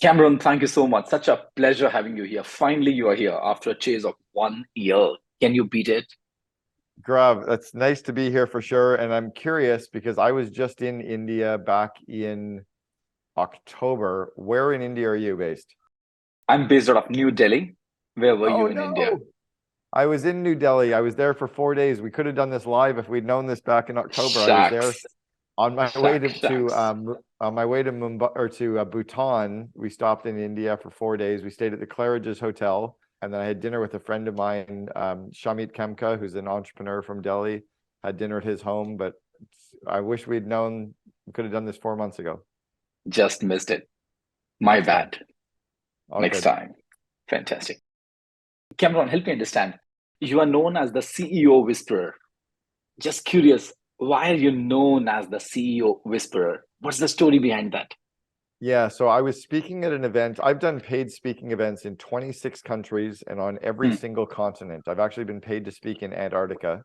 Cameron, thank you so much. Such a pleasure having you here. Finally, you are here after a chase of 1 year. Can you beat it? Gaurav, it's nice to be here for sure. And I'm curious because I was just in India back in October. Where in India are you based? I'm based out of New Delhi. Where were Oh you in India? no, I was in New Delhi. I was there for 4 days. We could have done this live if we'd known this back in October. I was there Shucks, on my way shucks, to shucks. on my way to Mumbai or to Bhutan. We stopped in India for 4 days. We stayed at the Claridge's Hotel, and then I had dinner with a friend of mine, Shamit Kemka, who's an entrepreneur from Delhi. Had dinner at his home, but I wish we'd known. We could have done this 4 months ago. Just missed it. My That's fine. bad. All Next good. time. Fantastic. Cameron, help me understand. You are known as the CEO Whisperer. Just curious, why are you known as the CEO Whisperer? What's the story behind that? Yeah, so I was speaking at an event. I've done paid speaking events in 26 countries and on every Hmm, single continent. I've actually been paid to speak in Antarctica.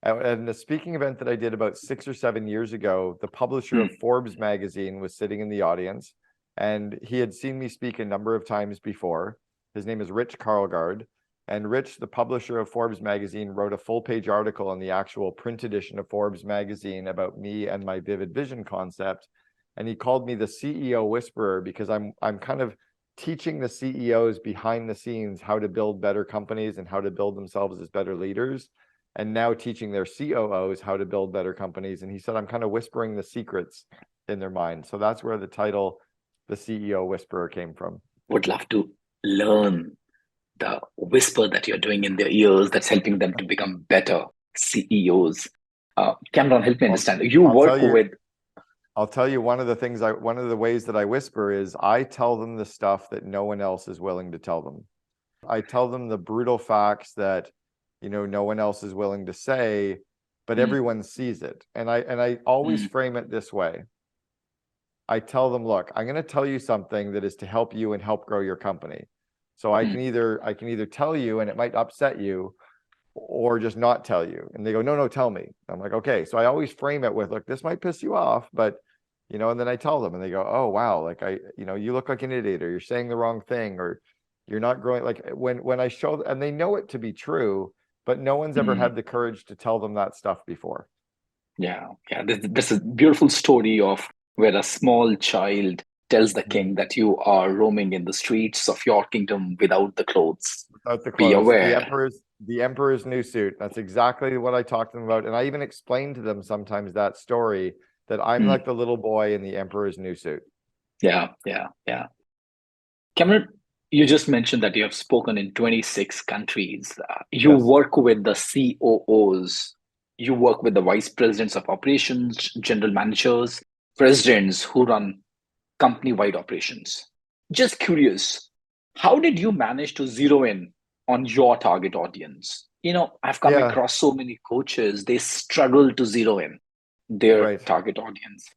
And a speaking event that I did about 6 or 7 years ago, the publisher hmm, of Forbes magazine was sitting in the audience, and he had seen me speak a number of times before. His name is Rich Karlgaard, and Rich, the publisher of Forbes magazine, wrote a full-page article in the actual print edition of Forbes magazine about me and my vivid vision concept. And he called me the CEO whisperer because I'm kind of teaching the CEOs behind the scenes how to build better companies and how to build themselves as better leaders, and now teaching their COOs how to build better companies. And he said, I'm kind of whispering the secrets in their mind. So that's where the title, the CEO Whisperer, came from. would love to learn the whisper that you're doing in their ears that's helping them to become better CEOs. Cameron, help me I'll, understand. You I'll tell work you, with, I'll tell you one of the ways that I whisper is I tell them the stuff that no one else is willing to tell them. I tell them the brutal facts that, no one else is willing to say, but mm, everyone sees it. And I always mm, frame it this way. I tell them, look, I'm going to tell you something that is to help you and help grow your company. So I mm, can either tell you and it might upset you, or just not tell you. And they go, no, no, tell me. I'm like, okay. So I always frame it with, look, this might piss you off, but and then I tell them and they go, oh wow, like you look like an idiot, or you're saying the wrong thing, or you're not growing. Like when I show, and they know it to be true, but no one's ever mm. had the courage to tell them that stuff before. Yeah, yeah. This is a beautiful story of where a small child tells the Mhm. king that you are roaming in the streets of your kingdom without the clothes. Without the Be clothes, aware. the emperor's new suit. That's exactly what I talked to them about. And I even explained to them sometimes that story, that I'm Mm, like the little boy in the emperor's new suit. yeah, yeah, yeah. Cameron, you just mentioned that you have spoken in 26 countries. You Yes. work with the COOs, you work with the vice presidents of operations, general managers, presidents who run company wide operations. Just curious, how did you manage to zero in on your target audience? I've come Yeah. across so many coaches, they struggle to zero in their Right. target audience.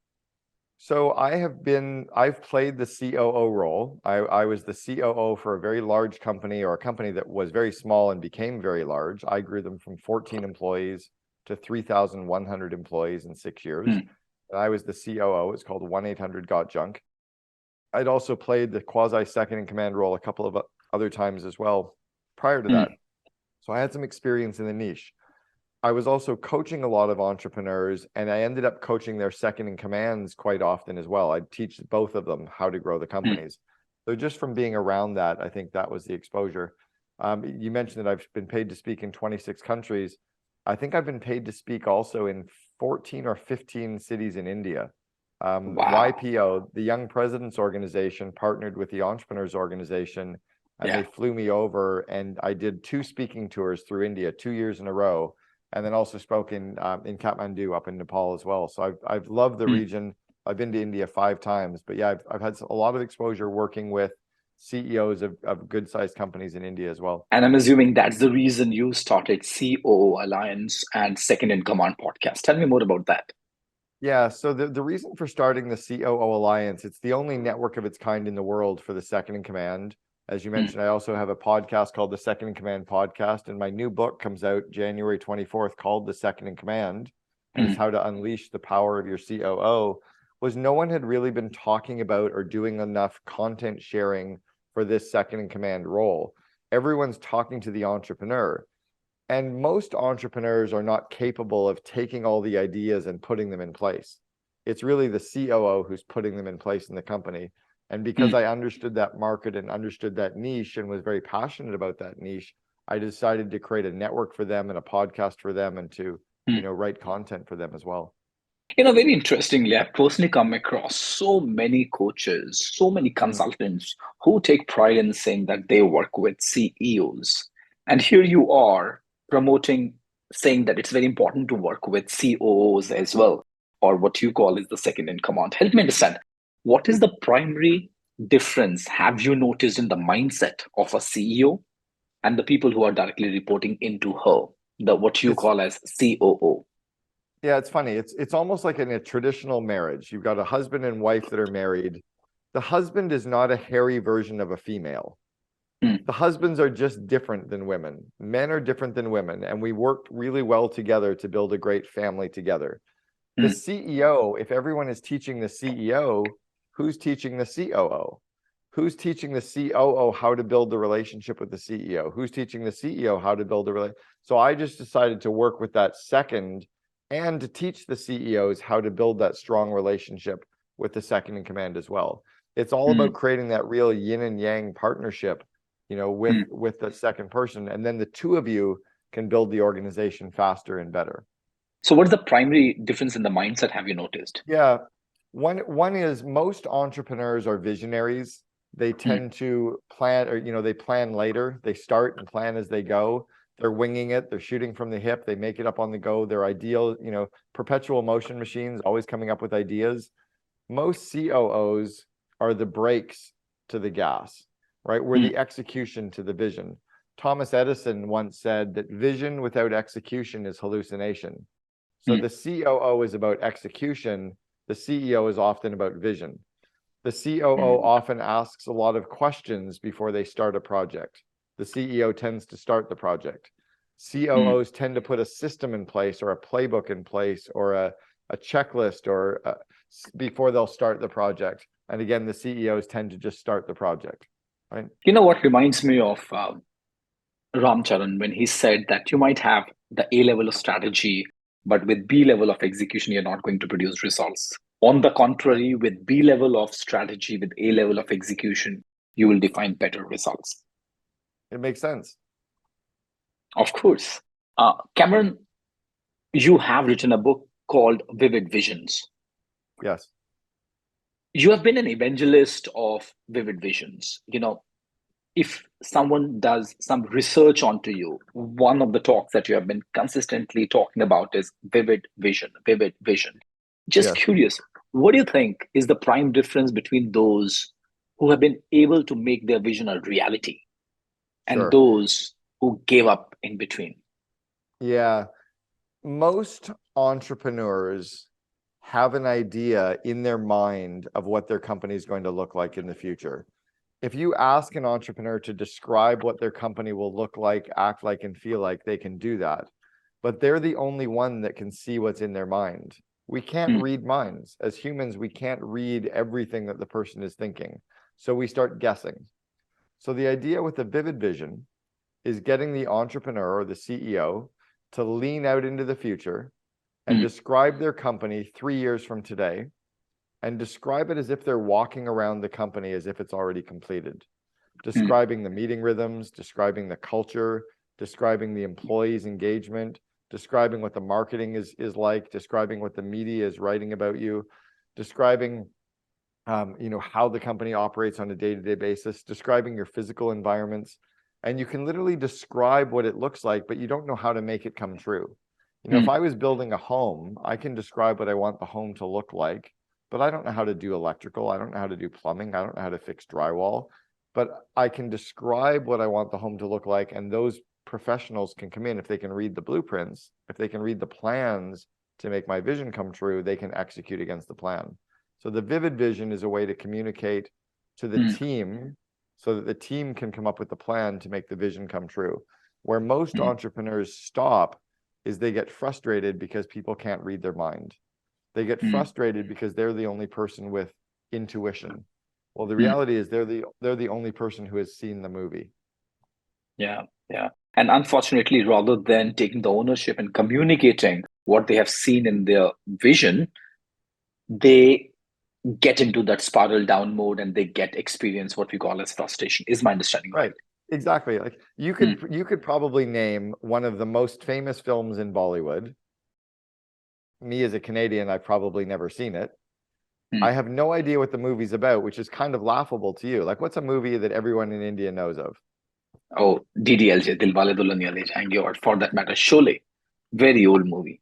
So I've played the COO role. I was the COO for a very large company, or a company that was very small and became very large. I grew them from 14 employees to 3,100 employees in 6 years. Hmm, And I was the COO. It's called 1-800 Got Junk. I'd also played the quasi second in command role a couple of other times as well prior to that. hmm, So I had some experience in the niche. I was also coaching a lot of entrepreneurs, and I ended up coaching their second in commands quite often as well. I'd teach both of them how to grow the hmm, companies. So just from being around that, I think that was the exposure. You mentioned that I've been paid to speak in 26 countries. I think I've been paid to speak also in 14 or 15 cities in India. Wow. YPO, the Young Presidents Organization, partnered with the Entrepreneurs Organization, and they Yeah. flew me over, and I did 2 speaking tours through India 2 years in a row, and then also spoke in Kathmandu up in Nepal as well. So I've loved the Hmm. region. I've been to India 5 times, but yeah, I've had a lot of exposure working with CEOs of good sized companies in India as well. And I'm assuming that's the reason you started COO Alliance and Second in Command podcast. Tell me more about that. Yeah, so the reason for starting the COO Alliance, it's the only network of its kind in the world for the second in command. As you Hmm, mentioned, I also have a podcast called the Second in Command Podcast, and my new book comes out January 24th called The Second in Command, and it's hmm, how to unleash the power of your COO. was no one had really been talking about or doing enough content sharing for this second in command role. Everyone's talking to the entrepreneur. And most entrepreneurs are not capable of taking all the ideas and putting them in place. It's really the COO who's putting them in place in the company. And because I understood that market and understood that niche and was very passionate about that niche, I decided to create a network for them and a podcast for them and to, write content for them as well. Very interestingly, I've personally come across so many coaches, so many consultants who take pride in saying that they work with CEOs. And here you are promoting, saying that it's very important to work with COOs as well, or what you call is the second in command. Help me understand, what is the primary difference have you noticed in the mindset of a CEO and the people who are directly reporting into her, the what you It's call as COO? Yeah, it's funny. It's almost like in a traditional marriage. You've got a husband and wife that are married. The husband is not a hairy version of a female. Mm, The husbands are just different than women. Men are different than women, and we work really well together to build a great family together. The mm, CEO, if everyone is teaching the CEO, who's teaching the COO? Who's teaching the COO how to build the relationship with the CEO? Who's teaching the CEO how to build a relationship? So I just decided to work with that second and to teach the CEOs how to build that strong relationship with the second in command as well. It's all about mm, creating that real yin and yang partnership, mm. with the second person, and then the two of you can build the organization faster and better. So, what is the primary difference in the mindset have you noticed? Yeah, one is most entrepreneurs are visionaries. They Mm, tend to plan, or they plan later. They start and plan as they go. They're winging it. They're shooting from the hip. They make it up on the go. They're ideal, perpetual motion machines, always coming up with ideas. Most COOs are the brakes to the gas, right? We're mm, the execution to the vision. Thomas Edison once said that vision without execution is hallucination. So mm, the COO is about execution. The CEO is often about vision. The COO mm, often asks a lot of questions before they start a project. The CEO tends to start the project. mm. COOs tend to put a system in place or a playbook in place or a checklist before they'll start the project. And again, the CEOs tend to just start the project, right? You know what reminds me of Ram Charan when he said that you might have the A level of strategy, but with B level of execution, you're not going to produce results. On the Right. contrary, with B level of strategy, with A level of execution, you will define better results. It makes sense. Of course. Cameron, you have written a book called Vivid Visions. Yes. You have been an evangelist of Vivid Visions. If someone does some research onto you, one of the talks that you have been consistently talking about is vivid vision, vivid vision. Just Yes. curious, what do you think is the prime difference between those who have been able to make their vision a reality and Sure. those who gave up in between? Yeah. Most entrepreneurs have an idea in their mind of what their company is going to look like in the future. If you ask an entrepreneur to describe what their company will look like, act like, and feel like, they can do that. But they're the only one that can see what's in their mind. We can't Mm, read minds. As humans, we can't read everything that the person is thinking. So we start guessing. So the idea with the vivid vision is getting the entrepreneur or the CEO to lean out into the future and mm, describe their company 3 years from today and describe it as if they're walking around the company as if it's already completed. mm, Describing the meeting rhythms, describing the culture, describing the employees' engagement, describing what the marketing is like, describing what the media is writing about you, describing how the company operates on a day-to-day basis, describing your physical environments. And you can literally describe what it looks like, but you don't know how to make it come true. If mm, I was building a home, I can describe what I want the home to look like, but I don't know how to do electrical. I don't know how to do plumbing. I don't know how to fix drywall, but I can describe what I want the home to look like. And those professionals can come in. If they can read the blueprints, if they can read the plans to make my vision come true, they can execute against the plan. So the vivid vision is a way to communicate to the mm, team so that the team can come up with the plan to make the vision come true. Where most mm, entrepreneurs stop is they get frustrated because people can't read their mind. They get Mm, frustrated because they're the only person with intuition. Well, the mm. reality is they're the only person who has seen the movie. Yeah, yeah. And unfortunately, rather than taking the ownership and communicating what they have seen in their vision, they get into that spiral down mode and they get experience what we call as frustration. Is my understanding Right. right? Exactly. Like Mm, you could probably name one of the most famous films in Bollywood. Me as a Canadian, I've probably never seen it. I mm. have no idea what the movie's about, which is kind of laughable to you. Like, what's a movie that everyone in India knows of? Oh, DDLJ, Dilwale Dulhaniya Le Jayenge, or for that matter, Sholay. Very old movie.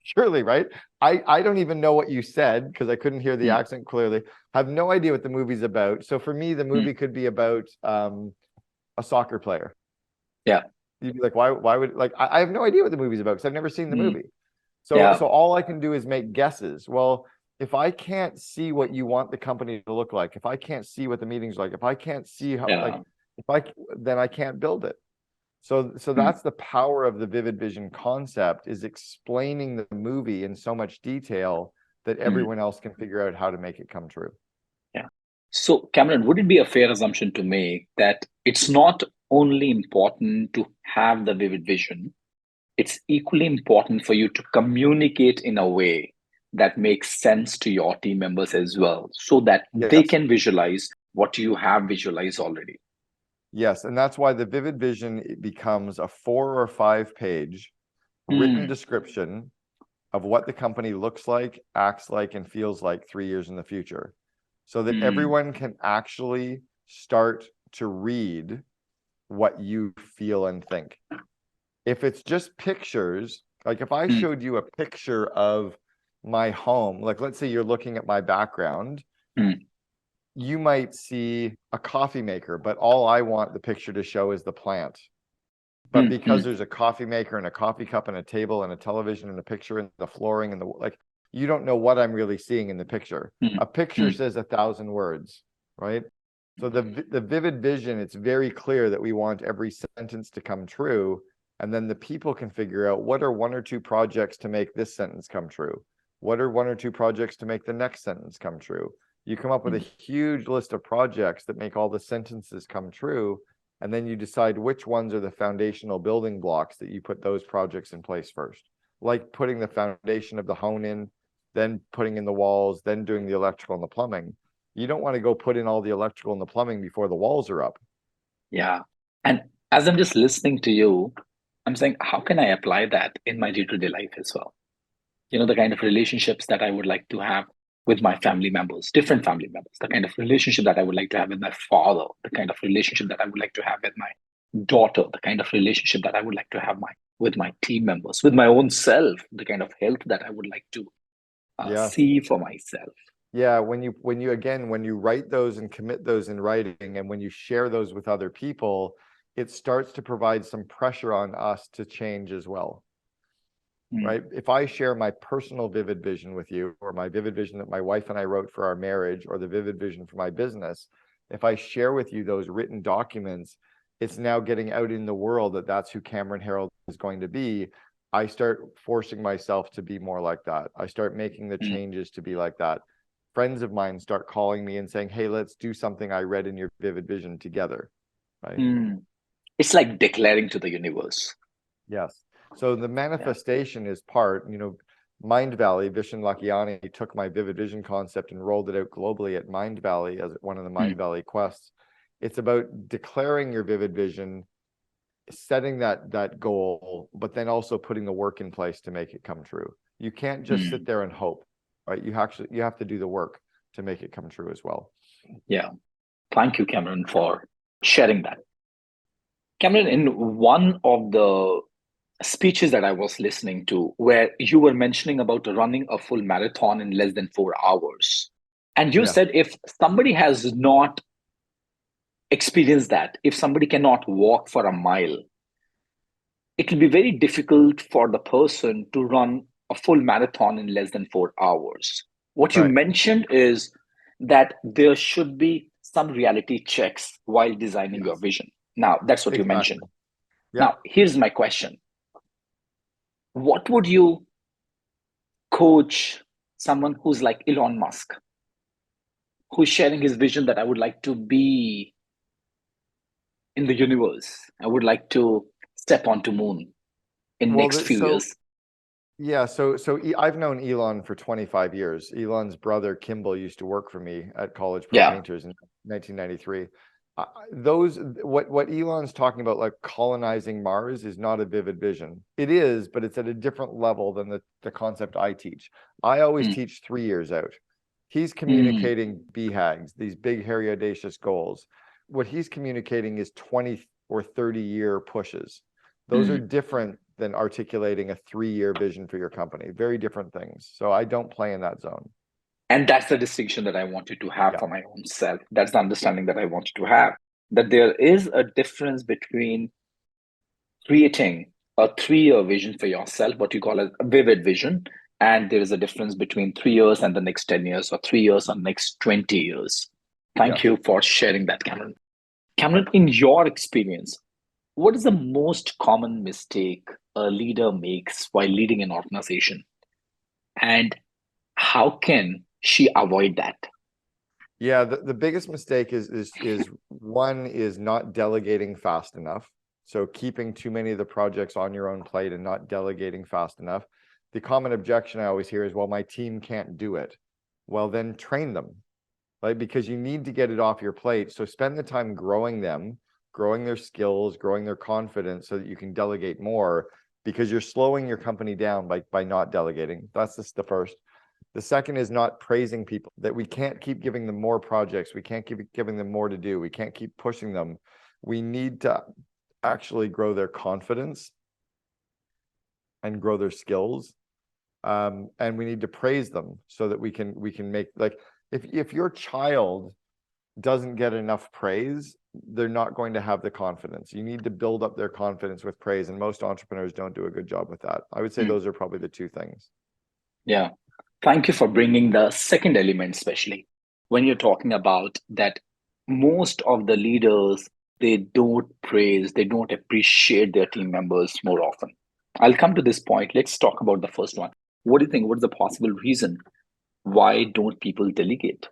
Surely, right? I don't even know what you said because I couldn't hear the Mm, accent clearly. I have no idea what the movie's about. So for me, the mm. movie could be about a soccer player. Yeah. You'd be like, why would like I have no idea what the movie's about because I've never seen the Mm, movie. yeah. So all I can do is make guesses. Well, if I can't see what you want the company to look like, if I can't see what the meeting's like, if I can't see how like Yeah. if I then I can't build it. So Mm, that's the power of the vivid vision concept is explaining the movie in so much detail that mm. everyone else can figure out how to make it come true. Yeah. So, Cameron, would it be a fair assumption to make that it's not only important to have the vivid vision, it's equally important for you to communicate in a way that makes sense to your team members as well, so that they Yes. can visualize what you have visualized already? Yes, and that's why the vivid vision it becomes a 4 or 5 page written Mm, description of what the company looks like, acts like, and feels like 3 years in the future, so that mm, everyone can actually start to read what you feel and think. If it's just pictures, like if I mm, showed you a picture of my home, like let's say you're looking at my background, mm, you might see a coffee maker, but all I want the picture to show is the plant. But mm, because mm, there's a coffee maker and a coffee cup and a table and a television and a picture and the flooring and the like, you don't know what I'm really seeing in the picture. mm, A picture mm, says 1,000 words, right? So the vivid vision, it's very clear that we want every sentence to come true. And then the people can figure out what are 1 or 2 projects to make this sentence come true. What are 1 or 2 projects to make the next sentence come true? You come up with a mm. huge list of projects that make all the sentences come true. And then you decide which ones are the foundational building blocks that you put those projects in place first. Like putting the foundation of the hone in, then putting in the walls, then doing the electrical and the plumbing. You don't want to go put in all the electrical and the plumbing before the walls are up. Yeah. And as I'm just listening to you, I'm saying, how can I apply that in my day-to-day life as well? The kind of relationships that I would like to have with my family members, different family members, the kind of relationship that I would like to have with my father, the kind of relationship that I would like to have with my daughter, the kind of relationship that I would like to have with my team members, with my own self, the kind of health that I would like to Yes. see for myself. Yeah, when you write those and commit those in writing, and when you share those with other people, it starts to provide some pressure on us to change as well. Mm, Right? If I share my personal vivid vision with you, or my vivid vision that my wife and I wrote for our marriage, or the vivid vision for my business, if I share with you those written documents, it's now getting out in the world that that's who Cameron Herold is going to be. I start forcing myself to be more like that. I start making the mm, changes to be like that. Friends of mine start calling me and saying, "Hey, let's do something I read in your vivid vision together." Right? mm. It's like declaring to the universe. Yes. So the Yeah. manifestation is part, Mind Valley, Vishen Lakhiani took my vivid vision concept and rolled it out globally at Mind Valley as one of the Mind Mm, Valley quests. It's about declaring your vivid vision, setting that goal, but then also putting the work in place to make it come true. You can't just sit mm. there and hope, right? You have to do the work to make it come true as well. Yeah. Thank you, Cameron, for sharing that. Cameron, in one of the speeches that I was listening to, where you were mentioning about running a full marathon in less than 4 hours, and you Yes. said if somebody has not experienced that, if somebody cannot walk for a mile, it will be very difficult for the person to run a full marathon in less than 4 hours. What you Right. mentioned is that there should be some reality checks while designing your Yes. vision. Now, that's what you Exactly. mentioned. Yeah. Now, here's my question. What would you coach someone who's like Elon Musk, who's sharing his vision that I would like to be in the universe. I would like to step onto moon in Well, next few so years. yeah, I've known Elon for 25 years. Elon's brother Kimball used to work for me at College Pro Yeah. Painters in 1993. Those what Elon's talking about, like colonizing Mars, is not a vivid vision. It is, but it's at a different level than the concept I teach. I always Mm, teach 3 years out. He's mm, communicating BHAGs, these big, hairy, audacious goals. What he's communicating is 20 or 30-year pushes. Those are mm. different than articulating a 3-year vision for your company. Very different things. So I don't play in that zone. And that's the distinction that I wanted to have Yeah. for my own self. That's the understanding that I wanted to have. That there is a difference between creating a 3 year vision for yourself, what you call a vivid vision, and there is a difference between 3 years and the next 10 years, or 3 years and next 20 years. Thank Yes. you for sharing that, Cameron. Cameron, in your experience, what is the most common mistake a leader makes while leading an organization? And how can she avoid that? Yeah, the biggest mistake is one is not delegating fast enough. So keeping too many of the projects on your own plate and not delegating fast enough. The common objection I always hear is, well, my team can't do it. Well, then train them, right? Because you need to get it off your plate. So spend the time growing them, growing their skills, growing their confidence so that you can delegate more, because you're slowing your company down by not delegating. That's just the first. The second is not praising people, that we can't keep giving them more projects. We can't keep giving them more to do. We can't keep pushing them. We need to actually grow their confidence and grow their skills. And we need to praise them so that we can make, like, if your child doesn't get enough praise, they're not going to have the confidence. You need to build up their confidence with praise, and most entrepreneurs don't do a good job with that. I would say Hmm. those are probably the two things. Yeah. Thank you for bringing the second element, especially when you're talking about that most of the leaders, they don't praise, they don't appreciate their team members more often. I'll come to this point. Let's talk about the first one. What do you think? What's the possible reason why don't people delegate?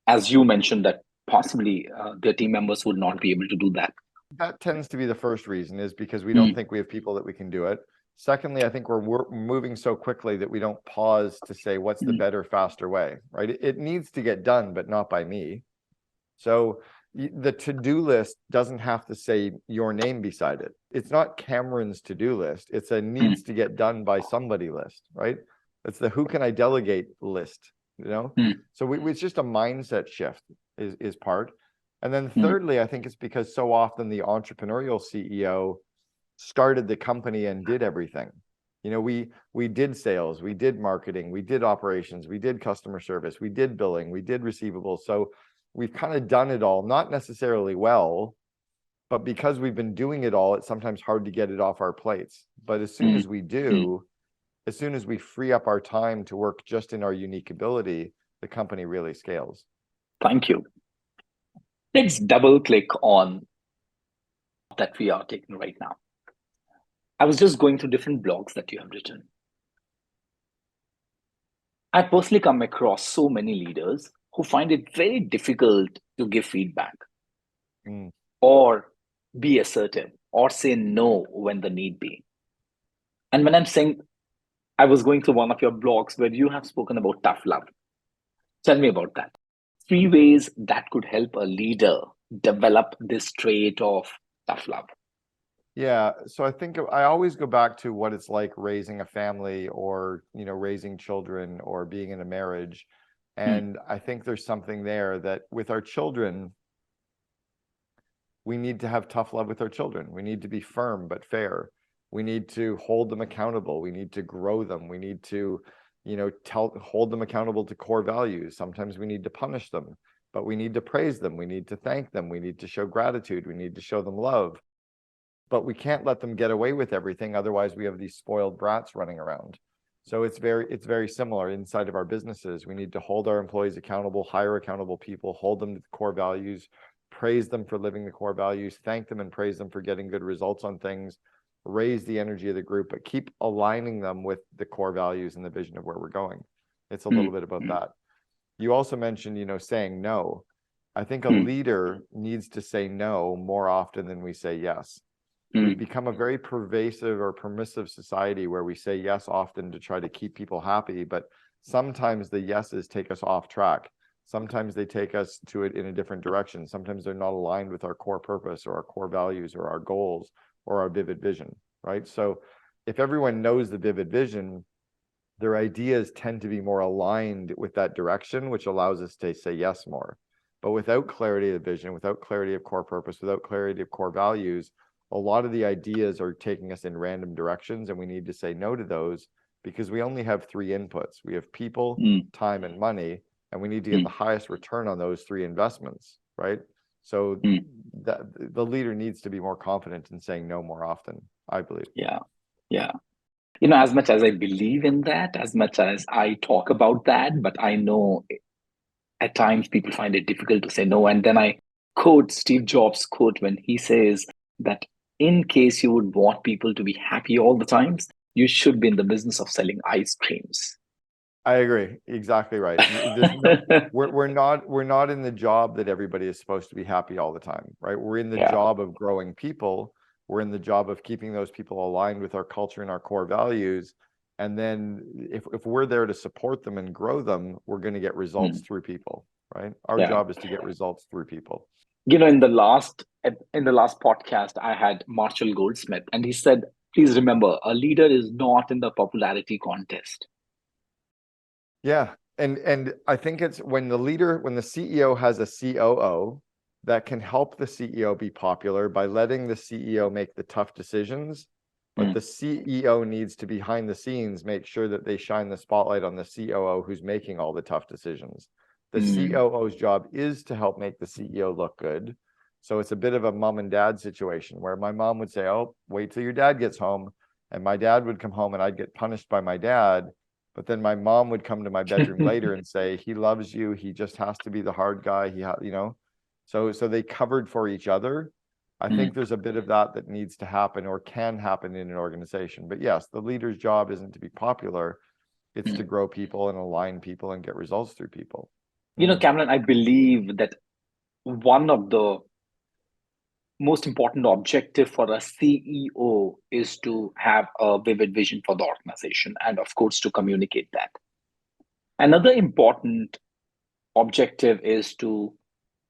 As you mentioned, that possibly their team members would not be able to do that. That tends to be the first reason, is because we don't Hmm, think we have people that we can do it. Secondly, I think we're moving so quickly that we don't pause to say what's the hmm, better, faster way, right? It needs to get done, but not by me. So the to-do list doesn't have to say your name beside it. It's not Cameron's to-do list. It's a hmm, needs to get done by somebody list, right? It's the who can I delegate list, you know? hmm, So it's just a mindset shift is part. And then hmm, thirdly, I think it's because so often the entrepreneurial CEO started the company and did everything. You know, we did sales, we did marketing, we did operations, we did customer service, we did billing, we did receivables. So we've kind of done it all, not necessarily well, but because we've been doing it all, it's sometimes hard to get it off our plates. But as soon hmm, as we hmm. do, as soon as we free up our time to work just in our unique ability, the company really scales. Thank you. Let's double click on that we are taking right now. I was just going through different blogs that you have written. I personally come across so many leaders who find it very difficult to give feedback Mm. or be assertive or say no when the need be. And when I'm saying, I was going through one of your blogs where you have spoken about tough love. Tell me about that. 3 ways that could help a leader develop this trait of tough love. Yeah, so I think I always go back to what it's like raising a family, or, you know, raising children, or being in a marriage. Hmm, And I think there's something there that with our children, we need to have tough love with our children. We need to be firm but fair. We need to hold them accountable. We need to grow them. We need to, you know, hold them accountable to core values. Sometimes we need to punish them, but we need to praise them. We need to thank them. We need to show gratitude. We need to show them love. But we can't let them get away with everything. Otherwise, we have these spoiled brats running around. So it's very similar inside of our businesses. We need to hold our employees accountable, hire accountable people, hold them to the core values, praise them for living the core values, thank them and praise them for getting good results on things, raise the energy of the group, but keep aligning them with the core values and the vision of where we're going. It's a little bit about that. You also mentioned, saying no. I think a leader needs to say no more often than we say yes. We've become a very pervasive or permissive society where we say yes often to try to keep people happy, but sometimes the yeses take us off track. Sometimes they take us to it in a different direction. Sometimes they're not aligned with our core purpose or our core values or our goals or our vivid vision, right? So if everyone knows the vivid vision, their ideas tend to be more aligned with that direction, which allows us to say yes more. But without clarity of vision, without clarity of core purpose, without clarity of core values, a lot of the ideas are taking us in random directions, and we need to say no to those because we only have three inputs. We have people, time, and money, and we need to get the highest return on those three investments, right? So that the leader needs to be more confident in saying no more often, I believe. Yeah. As much as I believe in that, as much as I talk about that, but I know at times people find it difficult to say no. And then I quote Steve Jobs' quote when he says that in case you would want people to be happy all the times, you should be in the business of selling ice creams. I agree. Exactly right. We're not in the job that everybody is supposed to be happy all the time, right? We're in the job of growing people. We're in the job of keeping those people aligned with our culture and our core values. And then if we're there to support them and grow them, we're going to get results through people, right? Our job is to get results through people. In the last podcast, I had Marshall Goldsmith, and he said, please remember, a leader is not in the popularity contest. Yeah. And I think it's when the CEO has a COO that can help the CEO be popular by letting the CEO make the tough decisions. But the CEO needs to, behind the scenes, make sure that they shine the spotlight on the COO who's making all the tough decisions. The COO's job is to help make the CEO look good. So it's a bit of a mom and dad situation where my mom would say, oh, wait till your dad gets home. And my dad would come home and I'd get punished by my dad. But then my mom would come to my bedroom later and say, he loves you. He just has to be the hard guy. So they covered for each other. I think there's a bit of that needs to happen or can happen in an organization. But yes, the leader's job isn't to be popular. It's to grow people and align people and get results through people. Cameron, I believe that one of the most important objective for a CEO is to have a vivid vision for the organization and, of course, to communicate that. Another important objective is to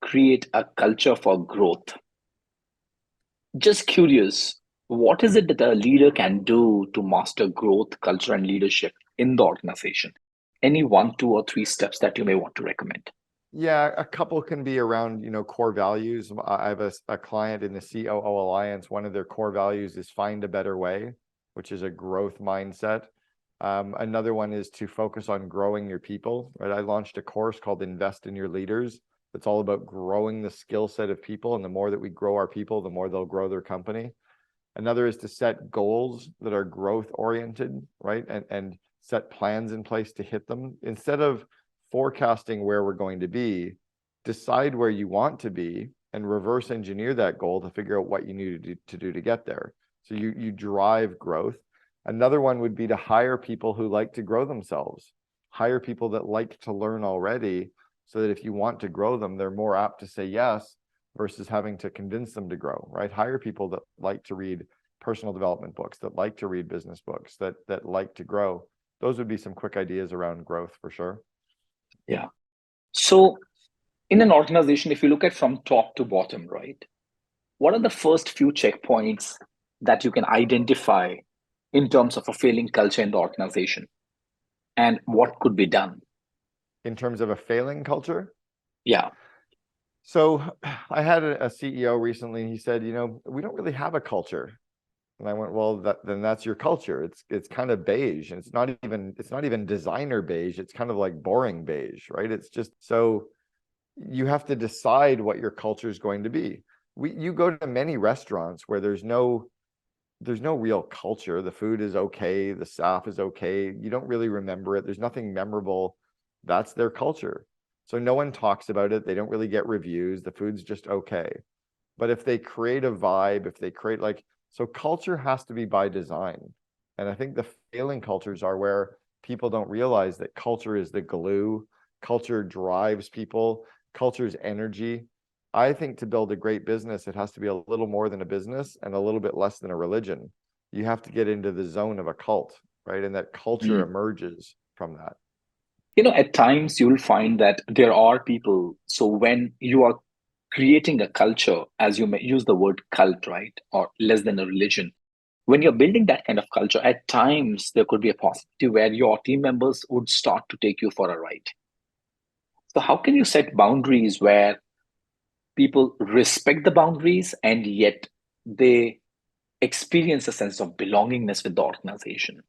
create a culture for growth. Just curious, what is it that a leader can do to master growth, culture, and leadership in the organization? Any 1, 2, or 3 steps that you may want to recommend? Yeah, a couple can be around, core values. I have a client in the COO Alliance. One of their core values is find a better way, which is a growth mindset. Another one is to focus on growing your people, right? I launched a course called Invest in Your Leaders. That's all about growing the skill set of people. And the more that we grow our people, the more they'll grow their company. Another is to set goals that are growth oriented, right? And set plans in place to hit them. Instead of forecasting where we're going to be, decide where you want to be and reverse engineer that goal to figure out what you need to do to get there. So you drive growth. Another one would be to hire people who like to grow themselves. Hire people that like to learn already, so that if you want to grow them, they're more apt to say yes versus having to convince them to grow, right? Hire people that like to read personal development books, that like to read business books, that like to grow. Those would be some quick ideas around growth for sure. Yeah. So in an organization, if you look at from top to bottom, right, what are the first few checkpoints that you can identify in terms of a failing culture in the organization, and what could be done? In terms of a failing culture? Yeah. So I had a CEO recently, and he said, we don't really have a culture. And I went, well, then that's your culture. It's kind of beige, and it's not even designer beige. It's kind of like boring beige, right? It's just, so you have to decide what your culture is going to be. You go to many restaurants where there's no real culture. The food is okay, the staff is okay. You don't really remember it. There's nothing memorable. That's their culture. So no one talks about it. They don't really get reviews. The food's just okay. But if they create a vibe, if they create so culture has to be by design. And I think the failing cultures are where people don't realize that culture is the glue. Culture drives people. Culture is energy. I think to build a great business, it has to be a little more than a business and a little bit less than a religion. You have to get into the zone of a cult, right? And that culture Mm. emerges from that. At times you'll find that there are people. So when you are creating a culture, as you may use the word cult, right, or less than a religion, when you're building that kind of culture, at times there could be a possibility where your team members would start to take you for a ride. So how can you set boundaries where people respect the boundaries and yet they experience a sense of belongingness with the organization?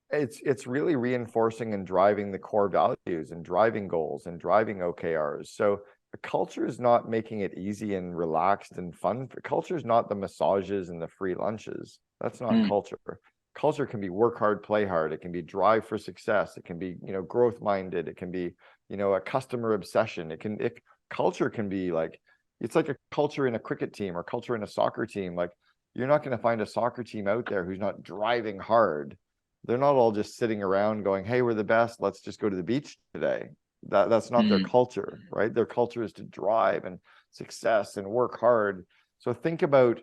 It's really reinforcing and driving the core values and driving goals and driving OKRs. So the culture is not making it easy and relaxed and fun. Culture is not the massages and the free lunches. That's not Mm, culture. Culture can be work hard, play hard. It can be drive for success. It can be, growth minded. It can be, a customer obsession. Culture can be like, it's like a culture in a cricket team or culture in a soccer team. Like, you're not going to find a soccer team out there who's not driving hard. They're not all just sitting around going, hey, we're the best, let's just go to the beach today. That's not their mm, culture, right? Their culture is to drive and success and work hard. So think about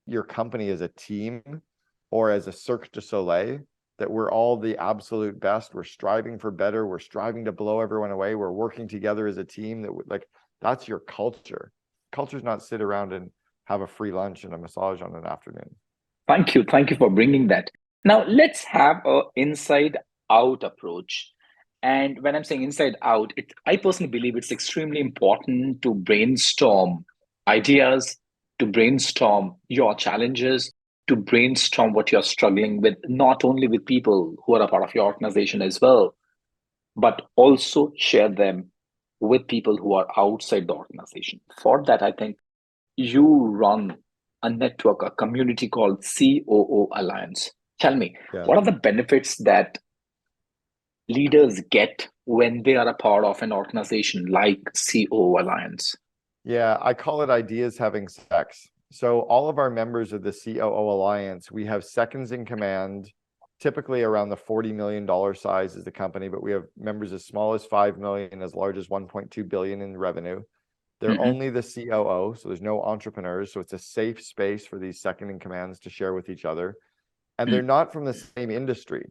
your company as a team or as a Cirque du Soleil, that we're all the absolute best. We're striving for better. We're striving to blow everyone away. We're working together as a team. That's your culture. Culture's not sit around and have a free lunch and a massage on an afternoon. thank you. Thank you for bringing that. Now, let's have a inside out approach. And when I'm saying inside out, I personally believe it's extremely important to brainstorm ideas, to brainstorm your challenges, to brainstorm what you're struggling with, not only with people who are a part of your organization as well, but also share them with people who are outside the organization. For that, I think you run a network, a community called COO Alliance. Tell me, Yeah. what are the benefits that leaders get when they are a part of an organization like COO Alliance? Yeah, I call it ideas having sex. So all of our members of the COO Alliance, we have seconds in command, typically around the $40 million size is the company, but we have members as small as 5 million, as large as 1.2 billion in revenue. They're Mhm, only the COO, so there's no entrepreneurs. So it's a safe space for these second in commands to share with each other. And they're mm, not from the same industry.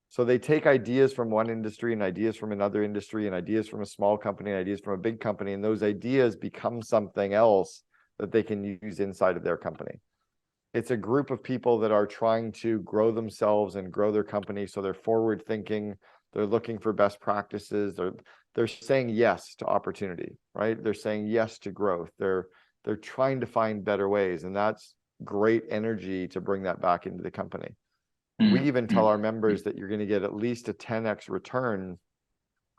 So they take ideas from one industry and ideas from another industry and ideas from a small company and ideas from a big company. And those ideas become something else that they can use inside of their company. It's a group of people that are trying to grow themselves and grow their company. So they're forward thinking, they're looking for best practices. They're saying yes to opportunity, right? They're saying yes to growth. They're trying to find better ways. And that's great energy to bring that back into the company. We mm, even tell mm, our mm. members that you're going to get at least a 10x return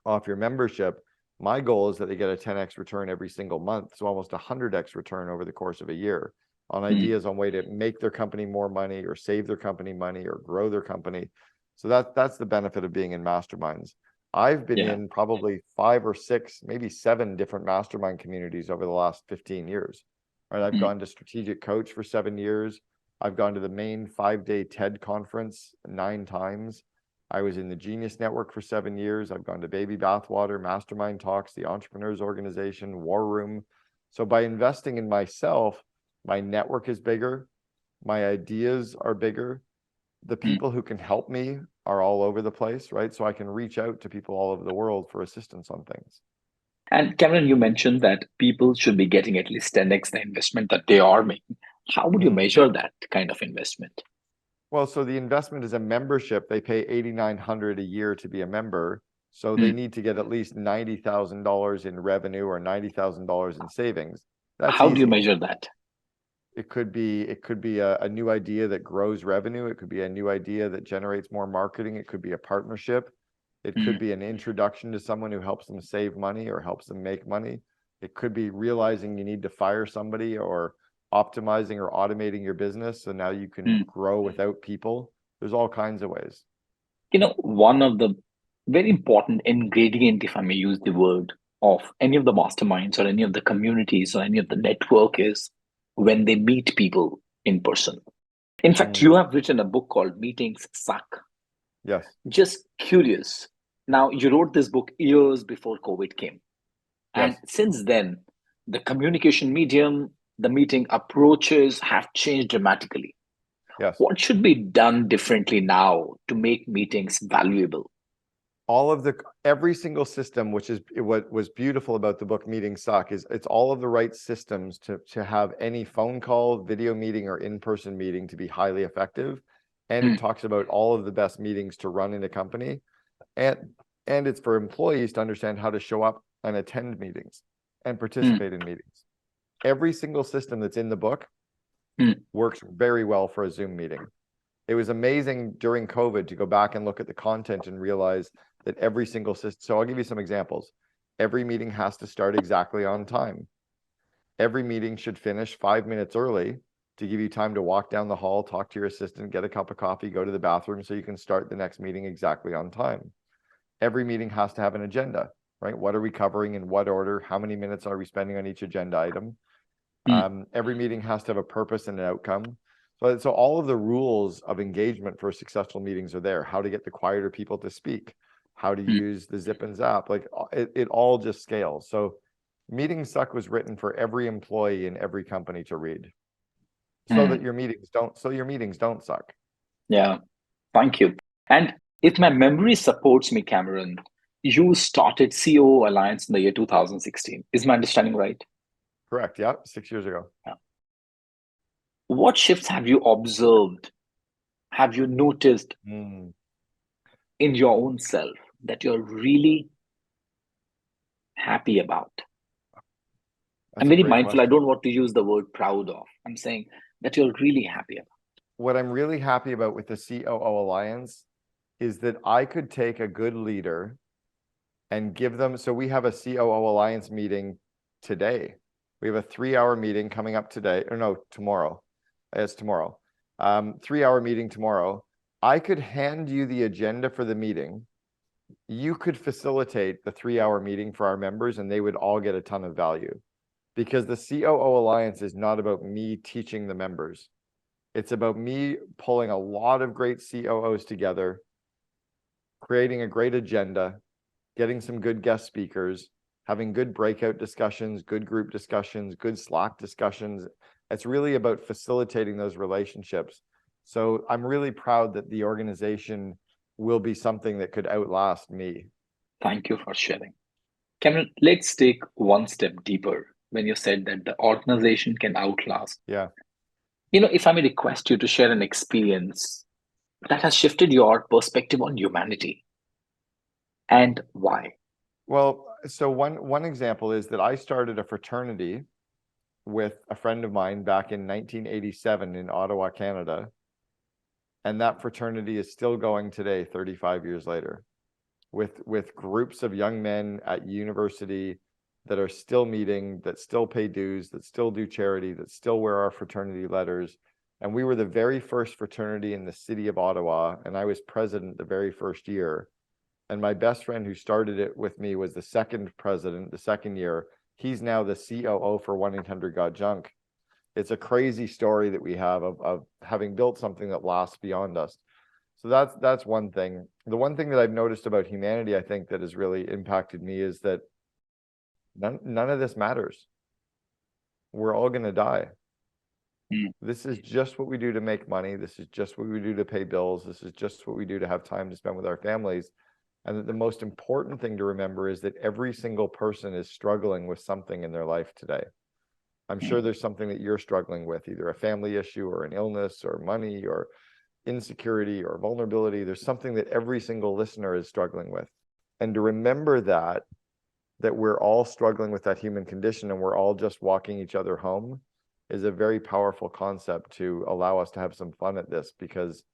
off your membership. My goal is that they get a 10x return every single month, so almost a 100x return over the course of a year on Mm. ideas on way to make their company more money or save their company money or grow their company. So that's the benefit of being in masterminds. I've been Yeah. in probably 5 or 6, maybe 7 different mastermind communities over the last 15 years. Right? I've Mm, gone to Strategic Coach for 7 years. I've gone to the main 5-day TED conference 9 times. I was in the Genius Network for 7 years. I've gone to Baby Bathwater, Mastermind Talks, the Entrepreneurs Organization, War Room. So by investing in myself, my network is bigger, my ideas are bigger, the mm. people who can help me are all over the place, right? So I can reach out to people all over the world for assistance on things. And Cameron, you mentioned that people should be getting at least 10x the investment that they are making. How would you Mm. measure that kind of investment? Well, so the investment is a membership. They pay $8,900 a year to be a member. So they Mm. need to get at least $90,000 in revenue or $90,000 in savings. That's How do you easy. measure that? It could be a new idea that grows revenue. It could be a new idea that generates more marketing. It could be a partnership. It could Mm, be an introduction to someone who helps them save money or helps them make money. It could be realizing you need to fire somebody or optimizing or automating your business. So now you can mm. grow without people. There's all kinds of ways. One of the very important ingredient, if I may use the word, of any of the masterminds or any of the communities or any of the network is when they meet people in person. In fact, you Mm, have written a book called Meetings Suck. Yes. Just curious. Now, you wrote this book years before COVID came. And Yes. since then, the communication medium, the meeting approaches have changed dramatically. Yes. What should be done differently now to make meetings valuable? All of the every single system, which is what was beautiful about the book Meetings Suck, is it's all of the right systems to have any phone call, video meeting, or in-person meeting to be highly effective. And it Mm, talks about all of the best meetings to run in a company. And it's for employees to understand how to show up and attend meetings and mm, participate in meetings. Every single system that's in the book mm, works very well for a Zoom meeting. It was amazing during COVID to go back and look at the content and realize that every single system. So I'll give you some examples. Every meeting has to start exactly on time. Every meeting should finish 5 minutes early to give you time to walk down the hall, talk to your assistant, get a cup of coffee, go to the bathroom so you can start the next meeting exactly on time. Every meeting has to have an agenda, right? What are we covering in what order? How many minutes are we spending on each agenda item? mm, Every meeting has to have a purpose and an outcome. So all of the rules of engagement for successful meetings are there. How to get the quieter people to speak, how to mm, use the Zip and Zap, like it all just scales. So Meetings Suck was written for every employee in every company to read, so mm. that your meetings don't suck. Yeah, thank you. And if my memory supports me, Cameron, you started COO Alliance in the year 2016. Is my understanding right? Correct. Yeah, 6 years ago. Yeah. What shifts have you observed? Have you noticed Mm, in your own self that you're really happy about? I'm that's a very great mindful. I question. don't want to use the word proud of. I'm saying that you're really happy about. What I'm really happy about with the COO Alliance is that I could take a good leader and give them. So we have a COO Alliance meeting today. We have a 3-hour meeting coming up today, or no, tomorrow. It's tomorrow. 3-hour meeting tomorrow. I could hand you the agenda for the meeting. You could facilitate the 3-hour meeting for our members, and they would all get a ton of value. Because the COO Alliance is not about me teaching the members. It's about me pulling a lot of great COOs together, creating a great agenda, getting some good guest speakers, having good breakout discussions, good group discussions, good Slack discussions. It's really about facilitating those relationships. So I'm really proud that the organization will be something that could outlast me. Thank you for sharing. Cameron, let's take one step deeper when you said that the organization can outlast. Yeah. If I may request you to share an experience that has shifted your perspective on humanity and why. Well, so one example is that I started a fraternity with a friend of mine back in 1987 in Ottawa, Canada. And that fraternity is still going today, 35 years later, with groups of young men at university that are still meeting, that still pay dues, that still do charity, that still wear our fraternity letters. And we were the very first fraternity in the city of Ottawa, and I was president the very first year. And my best friend who started it with me was the second president, the second year. He's now the COO for 1-800-GOT-JUNK. It's a crazy story that we have of having built something that lasts beyond us. So that's one thing. The one thing that I've noticed about humanity, I think, that has really impacted me is that none of this matters. We're all going to die. Mm, This is just what we do to make money. This is just what we do to pay bills. This is just what we do to have time to spend with our families. And that the most important thing to remember is that every single person is struggling with something in their life today. I'm sure mm. there's something that you're struggling with, either a family issue or an illness or money or insecurity or vulnerability. There's something that every single listener is struggling with. And to remember that we're all struggling with that human condition and we're all just walking each other home is a very powerful concept to allow us to have some fun at this, because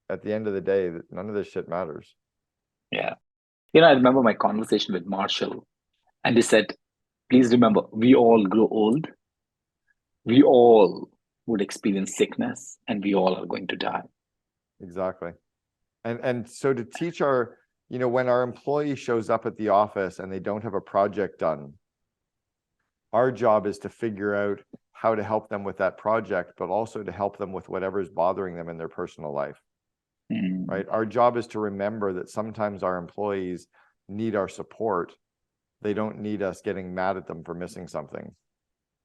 at the end of the day, none of this shit matters. Yeah. I remember my conversation with Marshall, and he said, please remember, we all grow old, we all would experience sickness, and we all are going to die. Exactly. And so to teach our, when our employee shows up at the office and they don't have a project done, our job is to figure out how to help them with that project, but also to help them with whatever is bothering them in their personal life. right? Our job is to remember that sometimes our employees need our support. They don't need us getting mad at them for missing something.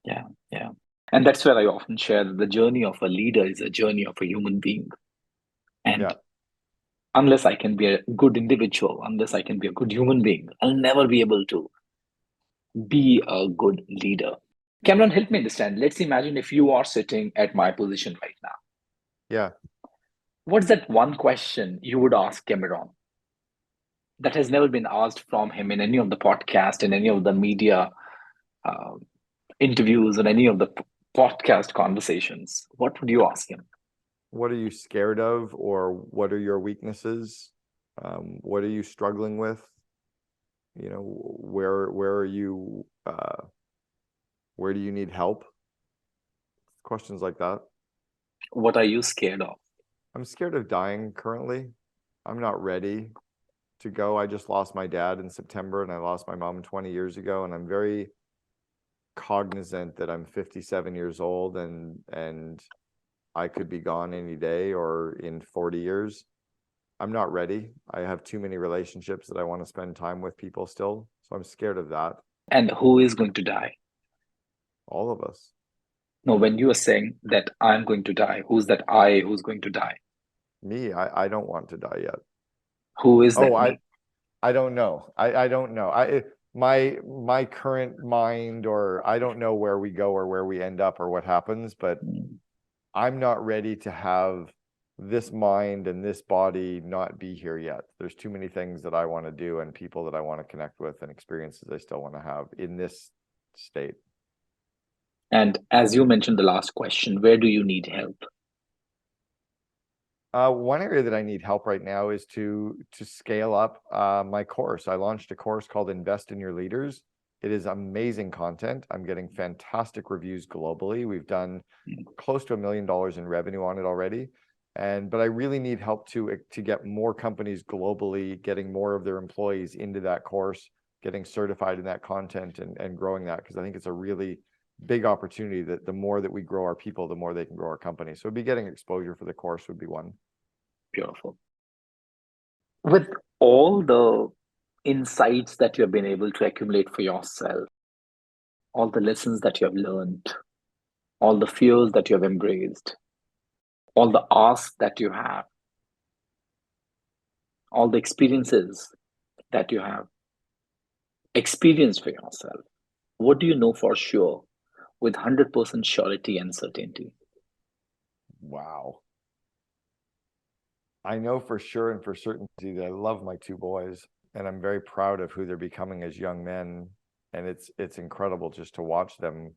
Yeah, yeah. And that's where I often share that the journey of a leader is a journey of a human being. Yeah. And unless I can be a good individual, unless I can be a good human being, I'll never be able to be a good leader. Cameron, help me understand. Let's imagine if you are sitting at my position right now. Yeah. What's that one question you would ask Cameron that has never been asked from him in any of the podcast, in any of the media uh, interviews, or any of the podcast conversations? What would you ask him? What are you scared of, or what are your weaknesses? What are you struggling with? You know, where are you, where do you need help? Questions like that. What are you scared of? I'm scared of dying currently. I'm not ready to go. I just lost my dad in September, and I lost my mom 20 years ago, and I'm very cognizant that I'm 57 years old and I could be gone any day or in 40 years. I'm not ready. I have too many relationships that I want to spend time with people still. So I'm scared of that. And who is going to die? All of us. No, when you are saying that I'm going to die, who's that I who's going to die? Me, I don't want to die yet. Who is Oh, that me? I don't know. I don't know. My current mind, or I don't know where we go or where we end up or what happens, but I'm not ready to have this mind and this body not be here yet. There's too many things that I want to do and people that I want to connect with and experiences I still want to have in this state. And as you mentioned the last question, where do you need help? One area that I need help right now is to scale up my course. I launched a course called Invest in Your Leaders. It is amazing content. I'm getting fantastic reviews globally. We've done close to $1 million in revenue on it already. But I really need help to get more companies globally, getting more of their employees into that course, getting certified in that content and growing that, because I think it's a really big opportunity that the more that we grow our people, the more they can grow our company. So it'd be getting exposure for the course would be one. Beautiful. With all the insights that you have been able to accumulate for yourself, all the lessons that you have learned, all the fears that you have embraced, all the asks that you have, all the experiences that you have experienced for yourself, what do you know for sure with 100% surety and certainty? Wow. I know for sure and for certainty that I love my two boys, and I'm very proud of who they're becoming as young men. And it's incredible just to watch them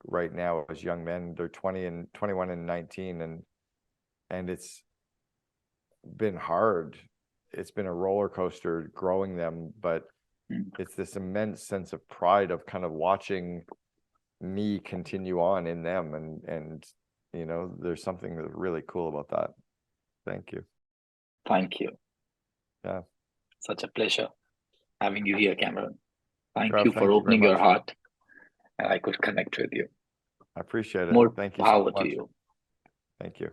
right now as young men. They're 20 and 21 and 19, and it's been hard. It's been a roller coaster growing them, but it's this immense sense of pride of kind of watching me continue on in them, and you know, there's something that's really cool about that. Thank you. Thank you. Yeah. Such a pleasure having you here, Cameron. Thank Gaurav, you for thank you very opening your much. heart, and I could connect with you. I appreciate it. More Thank you so power to much. you. Thank you.